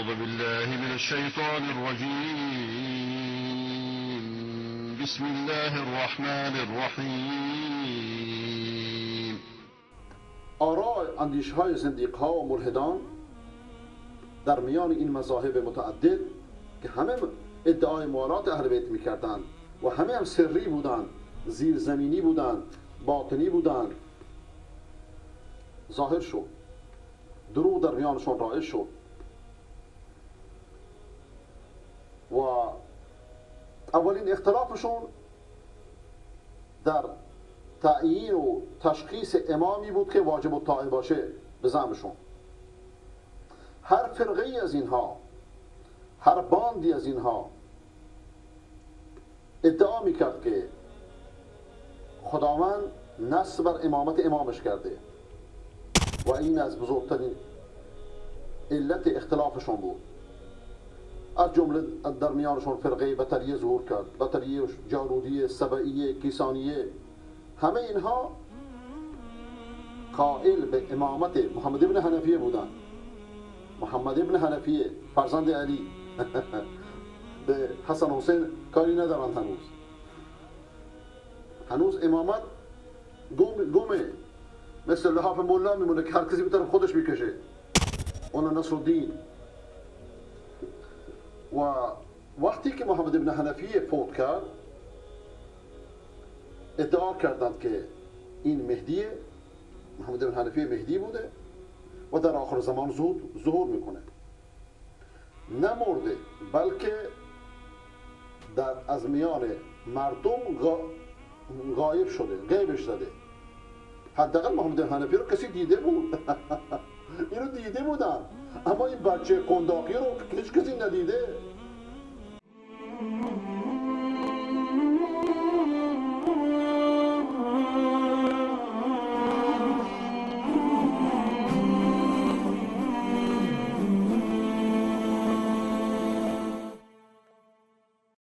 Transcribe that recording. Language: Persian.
أعوذ بالله من الشيطان الرجيم. بسم الله الرحمن الرحیم. آراء اندیش‌های زندیق‌ها و ملحدان در میان این مذاهب متعدد که همه ادعای موالات اهل بیت می‌کردند و همه هم سری بودند، زیرزمینی بودند، باطنی بودند، ظاهر شد. دروغ در میانشون رایج شد و اولین اختلافشون در تعیین و تشخیص امامی بود که واجب الطاعه باشه به زعمشون. هر فرقه از اینها، هر باندی از اینها ادعا میکرد که خداوند نص بر امامت امامش کرده و این از بزرگترین علت اختلافشون بود. از جمله در میانشون فرقه بطریه ظهور کرد، بطریه، جارودیه، سبعیه، کیسانیه. همه اینها قائل به امامت محمد ابن حنفیه بودند. محمد ابن حنفیه فرزند علی به حسن حسین کاری ندارند. هنوز امامت گمه، مثل لحاف مولا میمونه که هر کسی به طرف خودش میکشه. اون نصرالدین. و وقتی که محمد ابن حنفیه فوت کرد ادعا کردند که این مهدیه، محمد ابن حنفیه مهدی بوده و در آخر زمان ظهور میکنه. نمرده بلکه از میان مردم غایب شده، غیبش زده. حداقل محمد ابن حنفیه رو کسی دیده بود اینو دیده بودن، اما این بچه قنداقی رو هیچ کسی ندیده.